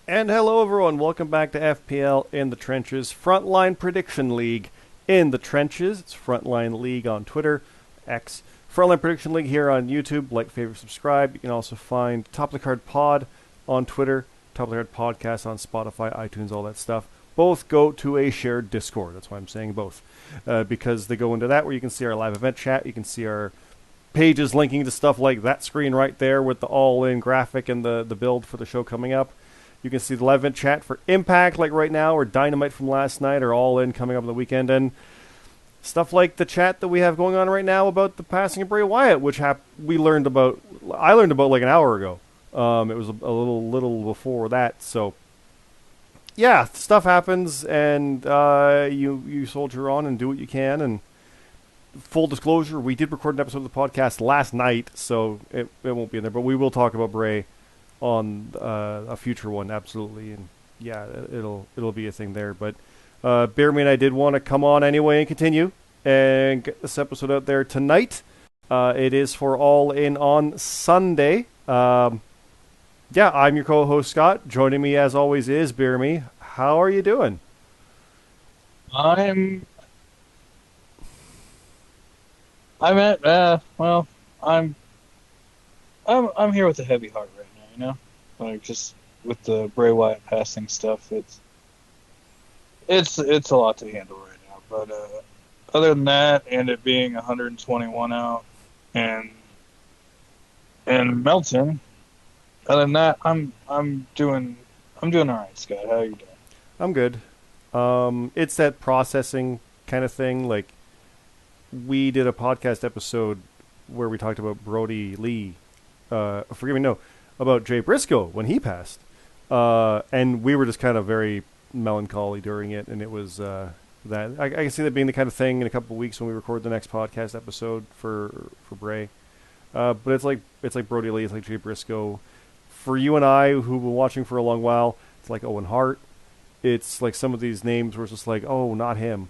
And hello, everyone. Welcome back to FPL in the Trenches, Frontline Prediction League in the Trenches. It's Frontline League on Twitter, X. Frontline Prediction League here on YouTube. Like, favorite, subscribe. You can also find Top of the Card Pod on Twitter, Top of the Card Podcast on Spotify, iTunes, all that stuff. Both go to a shared Discord. That's why I'm saying both. Because they go into that where you can see our live event chat. You can see our pages linking to stuff like that screen right there with the all-in graphic and the build for the show coming up. You can see the live event chat for Impact, like right now, or Dynamite from last night, or All In coming up on the weekend, and stuff like the chat that we have going on right now about the passing of Bray Wyatt, which I learned about like an hour ago. It was a little before that, so yeah, stuff happens, and you soldier on and do what you can. And full disclosure, we did record an episode of the podcast last night, so it won't be in there, but we will talk about Bray on a future one, absolutely, and yeah, it'll be a thing there. But BeerMe and I did want to come on anyway and continue and get this episode out there tonight. It is for All In on Sunday. Yeah, I'm your co-host Scott. Joining me as always is BeerMe. How are you doing? I'm I'm at well I'm I'm here with a heavy heart right now, like just with the Bray Wyatt passing stuff. It's a lot to handle right now, but other than that, and it being 121 out and Melton, other than that, I'm doing all right, Scott. How are you doing? I'm good. It's that processing kind of thing. Like, we did a podcast episode where we talked about Brody Lee. Forgive me, no, about Jay Briscoe when he passed, and we were just kind of very melancholy during it. And it was that I can see that being the kind of thing in a couple of weeks when we record the next podcast episode for Bray. But it's like Brody Lee, it's like Jay Briscoe. For you and I, who've been watching for a long while, it's like Owen Hart. It's like some of these names were just like, oh, not him.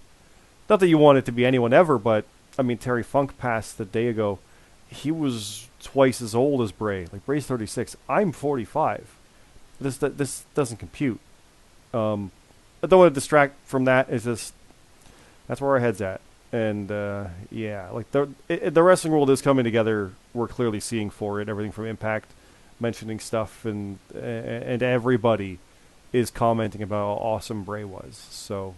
Not that you want it to be anyone ever, but I mean, Terry Funk passed a day ago. He was twice as old as Bray. Like, Bray's 36. I'm 45. This doesn't compute. I don't want to distract from that. It's just that's where our head's at. And yeah, like the wrestling world is coming together. We're clearly seeing for it. Everything from Impact mentioning stuff, and everybody is commenting about how awesome Bray was. So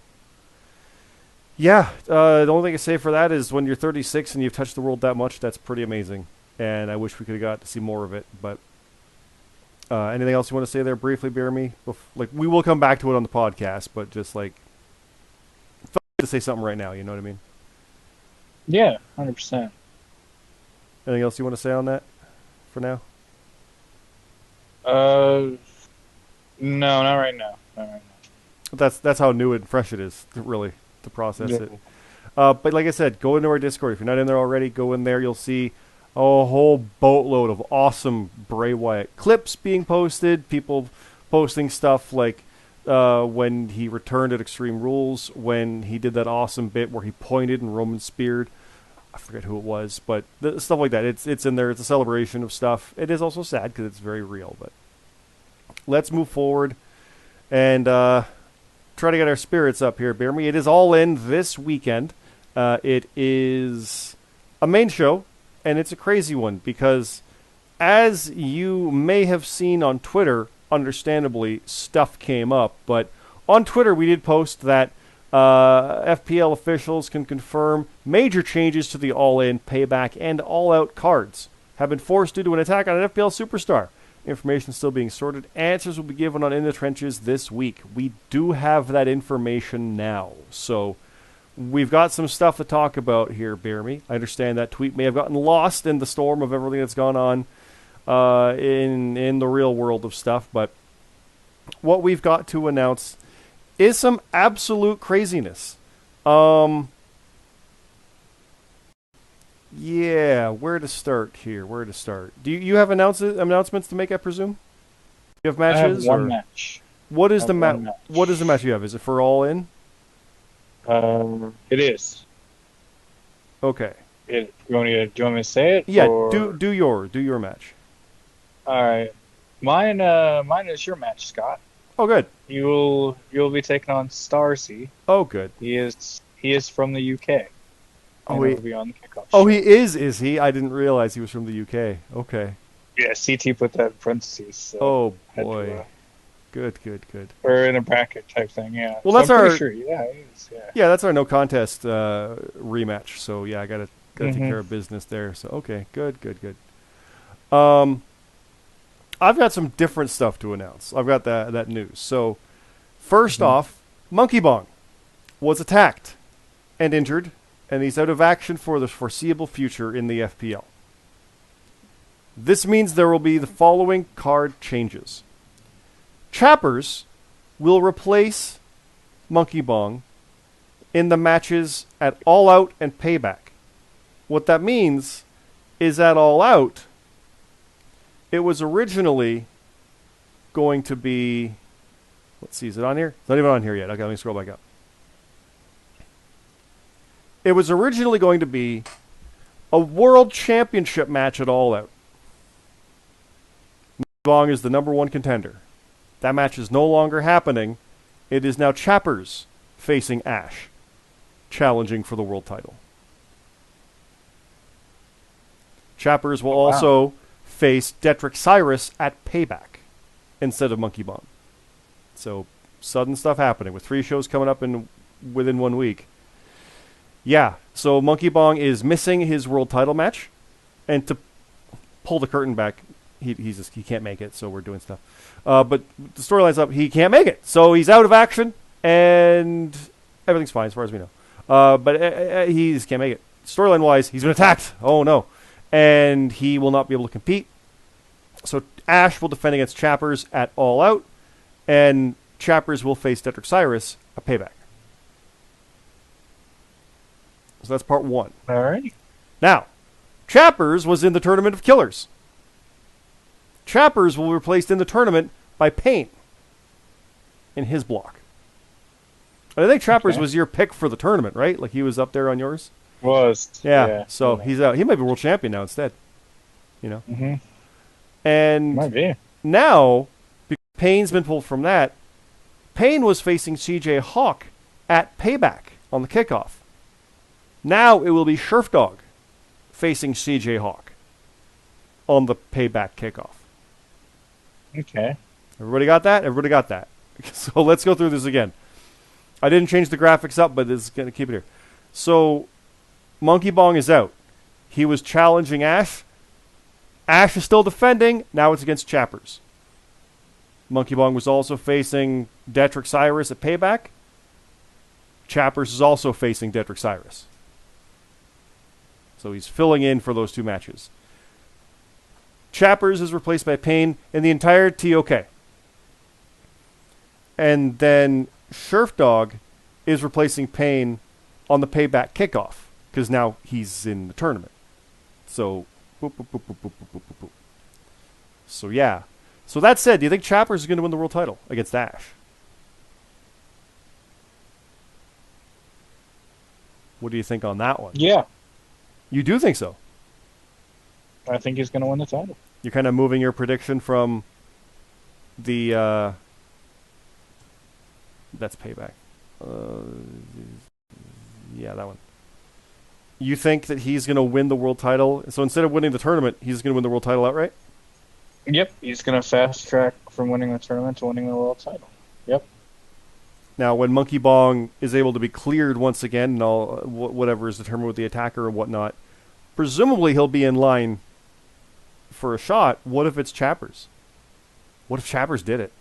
yeah, the only thing I say for that is when you're 36 and you've touched the world that much, that's pretty amazing. And I wish we could have got to see more of it. But anything else you want to say there briefly, Bear Me? Like, we will come back to it on the podcast, but just like to say something right now. You know what I mean? Yeah, 100%. Anything else you want to say on that for now? Uh, no, not right now. Not right That's how new and fresh it is, really, to process now. it. But like I said, go into our Discord. If you're not in there already, go in there. You'll see a whole boatload of awesome Bray Wyatt clips being posted. People posting stuff like when he returned at Extreme Rules, when he did that awesome bit where he pointed and Roman speared. I forget who it was, but stuff like that. It's in there. It's a celebration of stuff. It is also sad because it's very real. But let's move forward and try to get our spirits up here, Bear Me. It is All In this weekend. It is a main show, and it's a crazy one because, as you may have seen on Twitter, understandably, stuff came up. But on Twitter, we did post that FPL officials can confirm major changes to the All In, Payback, and All Out cards have been forced due to an attack on an FPL superstar. Information still being sorted. Answers will be given on In the Trenches this week. We do have that information now. So we've got some stuff to talk about here, Bear Me. I understand that tweet may have gotten lost in the storm of everything that's gone on in the real world of stuff. But what we've got to announce is some absolute craziness. Yeah, where to start here? Where to start? Do you have announcements to make? I presume you have I have matches, one or match. what I is the have one What is the match. match you have? Is it for All In? It is. Okay. Do you want me to say it Yeah. Do or? do your match. All right. Mine is your match, Scott. Oh, good. You'll be taking on Starsy. Oh, good. He is from the UK, Oh, and he'll be on the Kickoff oh, show. he is he? I didn't realize he was from the UK. Okay. Yeah, CT put that in parentheses, so Oh, had to, boy. Good, good, good. or in a bracket type thing. Yeah, Well, so that's I'm pretty our sure. Yeah, he is. Yeah. yeah, that's our no contest rematch. So yeah, I gotta take hmm care of business there. So okay, good, good, good. Um, I've got some different stuff to announce. I've got that news. So first hmm off, Monkey Bong was attacked and injured, and he's out of action for the foreseeable future in the FPL. This means there will be the following card changes. Chappers will replace Monkey Bong in the matches at All Out and Payback. What that means is at All Out, it was originally going to be. Let's see, is it on here? It's not even on here yet. Okay, let me scroll back up. It was originally going to be a World Championship match at All Out. Bong is the number one contender. That match is no longer happening. It is now Chappers facing Ash, challenging for the world title. Chappers will also face Detrick Cyrus at Payback instead of Monkey Bong. So sudden stuff happening with 3 shows coming up within 1 week. Yeah, so Monkey Bong is missing his world title match, and to pull the curtain back, he can't make it. So we're doing stuff. But the storyline's up. He can't make it, so he's out of action, and everything's fine as far as we know. But he just can't make it. Storyline wise, he's been attacked. Oh no, and he will not be able to compete. So Ash will defend against Chappers at All Out, and Chappers will face Detrick Cyrus at Payback. So that's part 1. All right. Now, Chappers was in the Tournament of Killers. Chappers will be replaced in the tournament by Payne in his block. And I think Chappers was your pick for the tournament, right? Like he was up there on yours? Was. Yeah. So he's out. He might be world champion now instead. You know? Mm-hmm. And Might be. now, because Payne's been pulled from that, Payne was facing CJ Hawk at Payback on the kickoff. Now it will be Scherfdog facing CJ Hawk on the Payback kickoff. Okay. Everybody got that? Everybody got that. So let's go through this again. I didn't change the graphics up, but this is going to keep it here. So Monkey Bong is out. He was challenging Ash. Ash is still defending. Now it's against Chappers. Monkey Bong was also facing Detrick Cyrus at Payback. Chappers is also facing Detrick Cyrus. So he's filling in for those 2 matches. Chappers is replaced by Payne in the entire TOK. And then Scherfdog is replacing Payne on the Payback kickoff because now he's in the tournament. So, boop, boop, boop, boop, boop, boop, boop, boop. So yeah. So that said, do you think Chappers is going to win the world title against Ash? What do you think on that one? Yeah. You do think so? I think he's going to win the title. You're kind of moving your prediction from the that's Payback. Yeah, that one. You think that he's going to win the world title? So instead of winning the tournament, he's going to win the world title outright? Yep. He's going to fast track from winning the tournament to winning the world title. Yep. Now, when Monkey Bong is able to be cleared once again, and all whatever is determined with the attacker or whatnot, presumably he'll be in line for a shot. What if it's Chappers? What if Chappers did it?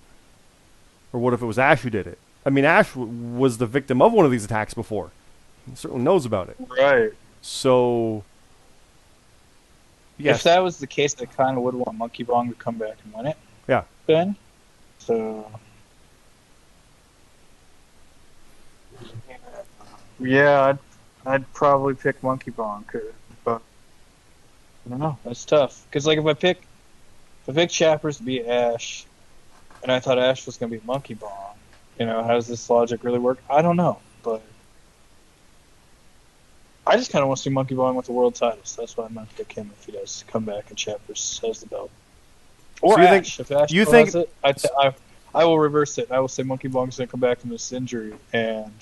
Or what if it was Ash who did it? I mean, Ash was the victim of one of these attacks before. He certainly knows about it. Right. So, yes. If that was the case, I kind of would want Monkey Bong to come back and win it. Yeah. Then. So. Yeah, I'd probably pick Monkey Bong, but I don't know. That's tough because like if I pick Chappers to beat Ash, and I thought Ash was going to beat Monkey Bong, how does this logic really work? I don't know, but I just kind of want to see Monkey Bong with the world title. So that's why I'm going to pick him if he does come back and Chappers has the belt. Or So Ash. If Ash has it, I will reverse it. I will say Monkey Bong's going to come back from this injury, and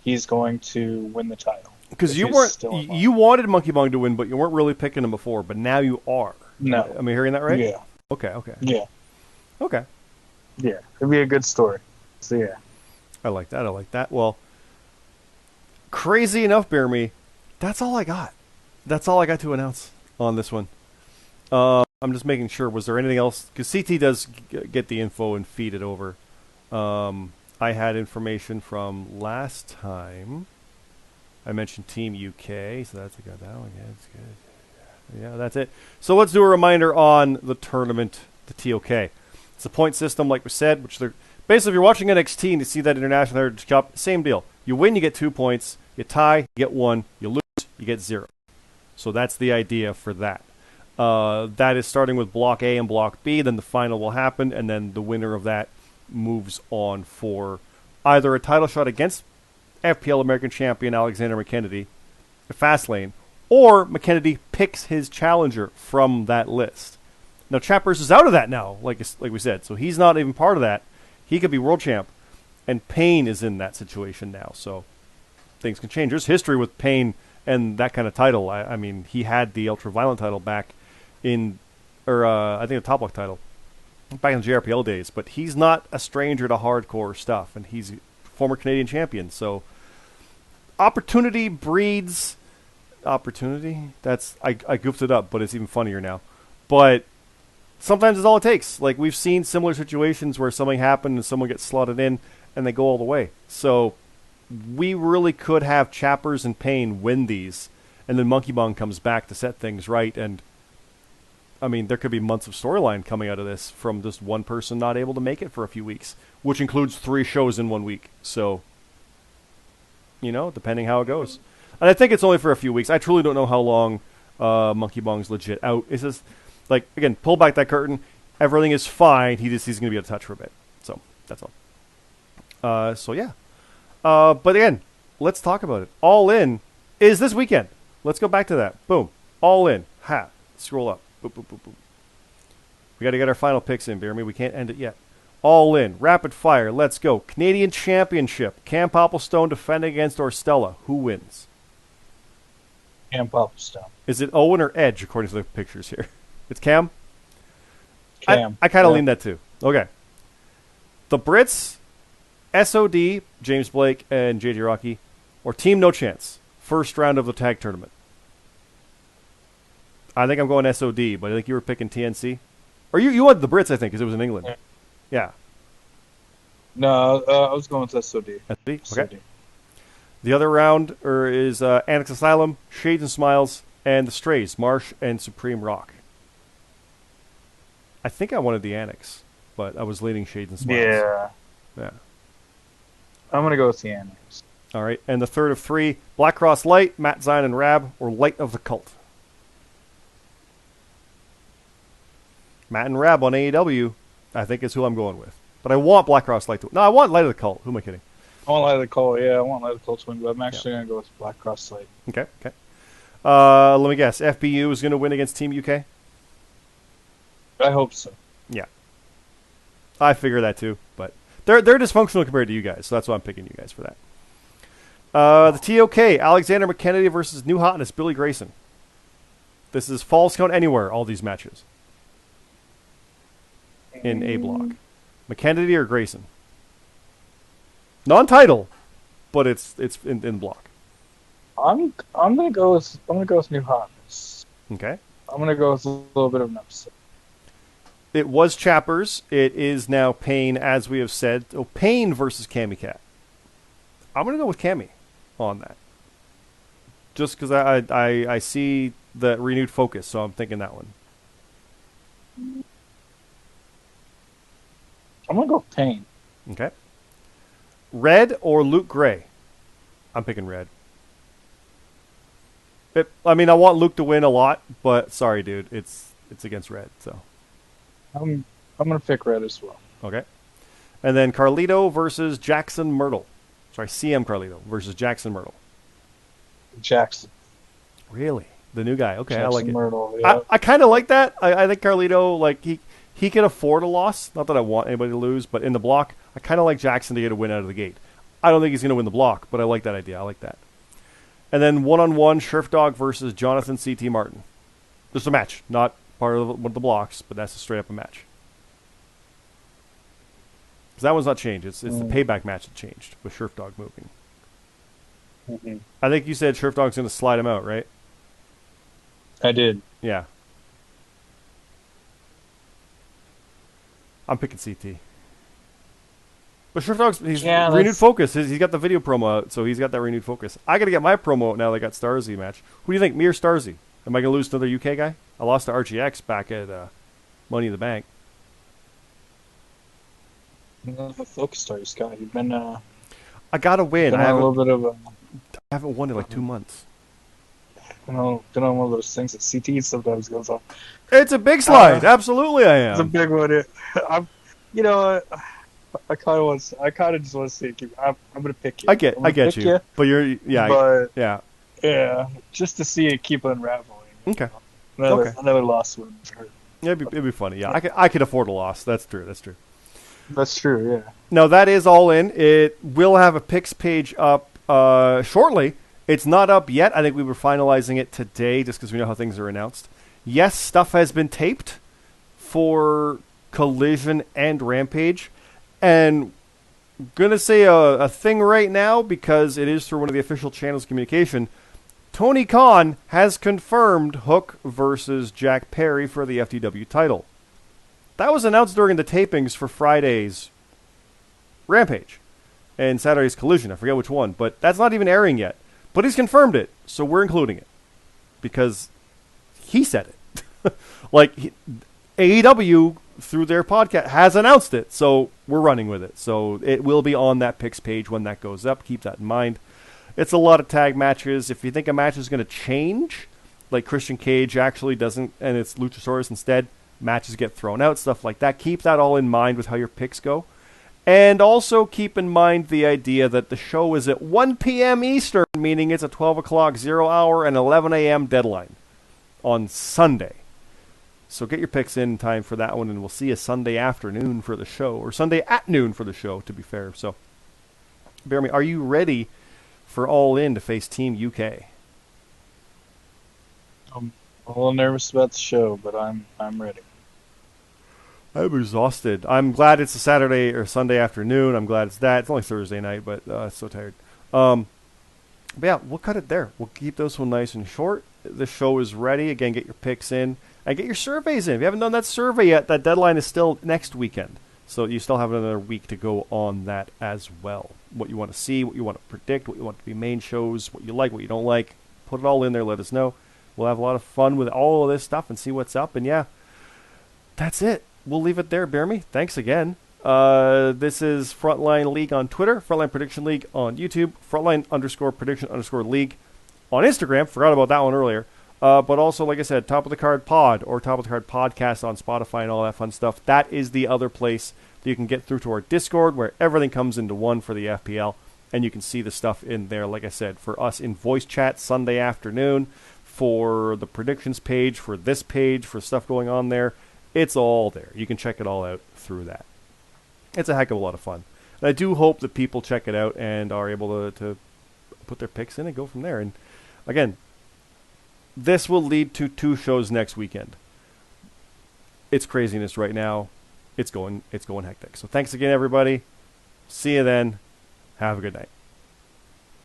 he's going to win the title. Because you wanted Monkey Bong to win, but you weren't really picking him before. But now you are. No, am I hearing that right? Yeah. Okay. Yeah. Okay. Yeah. It'd be a good story. So yeah. I like that. Well, crazy enough, BeerMe, that's all I got. That's all I got to announce on this one. I'm just making sure. Was there anything else? Because CT does get the info and feed it over. I had information from last time. I mentioned Team UK, so that's got that one. Yeah, that's good. Yeah, that's it. So let's do a reminder on the tournament, the TOK. It's a point system, like we said, which they're basically, if you're watching NXT and you see that International Heritage Cup, same deal. You win, you get 2 points. You tie, you get 1. You lose, you get 0. So that's the idea for that. That is starting with Block A and Block B. Then the final will happen, and then the winner of that moves on for either a title shot against FPL American Champion Alexander McKennedy, Fastlane, or McKennedy picks his challenger from that list. Now, Chappers is out of that now, like we said, so he's not even part of that. He could be world champ, and Payne is in that situation now, so things can change. There's history with Payne and that kind of title. I mean, he had the Ultraviolent title back in, I think the Top Block title, back in the JRPL days, but he's not a stranger to hardcore stuff, and he's a former Canadian champion, so opportunity breeds opportunity. I goofed it up, but it's even funnier now. But sometimes it's all it takes. Like, we've seen similar situations where something happened and someone gets slotted in and they go all the way. So we really could have Chappers and Payne win these, and then Monkey Bong comes back to set things right. And I mean, there could be months of storyline coming out of this from just one person not able to make it for a few weeks, which includes 3 shows in 1 week. So, depending how it goes. And I think it's only for a few weeks. I truly don't know how long Monkey Bong's legit out. It's just, like, again, pull back that curtain. Everything is fine. He's going to be out of touch for a bit. So, that's all. So, yeah. But again, let's talk about it. All In is this weekend. Let's go back to that. Boom. All In. Scroll up. Boop, boop, boop, boop. We got to get our final picks in, BeerMe. We can't end it yet. All In. Rapid fire. Let's go. Canadian Championship. Cam Popplestone defending against Orstella. Who wins? Cam Popplestone. Is it Owen or Edge, according to the pictures here? It's Cam? Cam. I kind of lean that too. Okay. The Brits, SOD, James Blake, and JJ Rocky, or Team No Chance, first round of the tag tournament. I think I'm going SOD, but I think you were picking TNC. Or you wanted the Brits, I think, because it was in England. Yeah. No, I was going with SOD. SOD? Okay. The other round is Annex Asylum, Shades and Smiles, and the Strays, Marsh and Supreme Rock. I think I wanted the Annex, but I was leaning Shades and Smiles. Yeah. I'm going to go with the Annex. All right. And the third of 3, Black Cross Light, Matt Zion and Rab, or Light of the Cult. Matt and Rab on AEW, I think is who I'm going with. But I want Black Cross Light to win. No, I want Light of the Cult. Who am I kidding? I want Light of the Cult. Yeah, I want Light of the Cult to win, but I'm actually going to go with Black Cross Light. Okay. Let me guess. FBU is going to win against Team UK? I hope so. Yeah. I figure that too, but they're dysfunctional compared to you guys, so that's why I'm picking you guys for that. The TOK, Alexander McKennedy versus New Hotness, Billy Grayson. This is Falls Count Anywhere, all these matches. In A block. McKennedy or Grayson? Non-title, but it's in block. I'm gonna go with New Hotness. Okay. I'm gonna go with a little bit of an upset. It was Chappers. It is now Payne, as we have said. Oh, Payne versus Cammy Cat. I'm gonna go with Cammy on that. Just because I see the renewed focus, so I'm thinking that one. I'm gonna go with Payne. Okay. Red or Luke Gray? I'm picking Red. I want Luke to win a lot, but sorry, dude, it's against Red. So I'm gonna pick Red as well. Okay. And then Carlito versus Jackson Myrtle. Sorry, CM Carlito versus Jackson Myrtle. Jackson. Really? The new guy. Okay, Jackson I like it. Myrtle, yeah. I kind of like that. I think Carlito, like, he he can afford a loss. Not that I want anybody to lose, but in the block, I kind of like Jackson to get a win out of the gate. I don't think he's going to win the block, but I like that idea. I like that. And then one-on-one, Sheriff Dog versus Jonathan C.T. Martin. Just a match, not part of one of the blocks, but that's straight up a match. Because that one's not changed. It's the payback match that changed with Sheriff Dog moving. Mm-hmm. I think you said Sheriff Dog's going to slide him out, right? I did. Yeah. I'm picking CT. But Sheriff Dog's renewed focus. He's got the video promo out, so he's got that renewed focus. I got to get my promo out now that I got Starzy match. Who do you think, me or Starzy? Am I going to lose to another UK guy? I lost to RGX back at Money in the Bank. Focus Starzy, Scott. You've been... I got to win. I haven't won in like 2 months. Been on one of those things that CT sometimes goes on. It's a big slide. Absolutely, I am. It's a big one. I kind of just want to see. I'm going to pick you. I get you. But yeah, just to see it keep unraveling. Okay. Another loss would hurt. Yeah, it'd be funny. Yeah, I could afford a loss. That's true. That's true. Yeah. No, that is all in. It will have a picks page up shortly. It's not up yet. I think we were finalizing it today, just because we know how things are announced. Yes, stuff has been taped for Collision and Rampage. And I'm going to say a thing right now, because it is through one of the official channels of communication. Tony Khan has confirmed Hook versus Jack Perry for the FTW title. That was announced during the tapings for Friday's Rampage and Saturday's Collision. I forget which one, but that's not even airing yet. But he's confirmed it, so we're including it. Because he said it. AEW, through their podcast, has announced it, so we're running with it. So it will be on that picks page when that goes up. Keep that in mind. It's a lot of tag matches. If you think a match is going to change, like Christian Cage actually doesn't, and it's Luchasaurus instead, matches get thrown out, stuff like that. Keep that all in mind with how your picks go. And also keep in mind the idea that the show is at 1 p.m. Eastern, meaning it's a 12 o'clock 0 hour and 11 a.m. deadline on Sunday. So get your picks in time for that one, and we'll see you Sunday afternoon for the show, or Sunday at noon for the show, to be fair. So, BeerMe, are you ready for All In to face Team UK? I'm a little nervous about the show, but I'm ready. I'm exhausted. I'm glad it's a Saturday or Sunday afternoon. I'm glad it's that. It's only Thursday night, but so tired. But yeah, we'll cut it there. We'll keep this one nice and short. The show is ready. Again, get your picks in. And get your surveys in. If you haven't done that survey yet, that deadline is still next weekend. So you still have another week to go on that as well. What you want to see, what you want to predict, what you want to be main shows, what you like, what you don't like. Put it all in there. Let us know. We'll have a lot of fun with all of this stuff and see what's up. And yeah, that's it. We'll leave it there, BeerMe. Thanks again. This is Frontline League on Twitter, Frontline Prediction League on YouTube, Frontline_Prediction_League on Instagram. Forgot about that one earlier. But also, like I said, Top of the Card Pod or Top of the Card Podcast on Spotify and all that fun stuff. That is the other place that you can get through to our Discord, where everything comes into one for the FPL, and you can see the stuff in there, like I said, for us in voice chat Sunday afternoon, for the predictions page, for this page, for stuff going on there. It's all there. You can check it all out through that. It's a heck of a lot of fun. And I do hope that people check it out and are able to put their picks in and go from there. And again, this will lead to 2 shows next weekend. It's craziness right now. It's going hectic. So thanks again, everybody. See you then. Have a good night.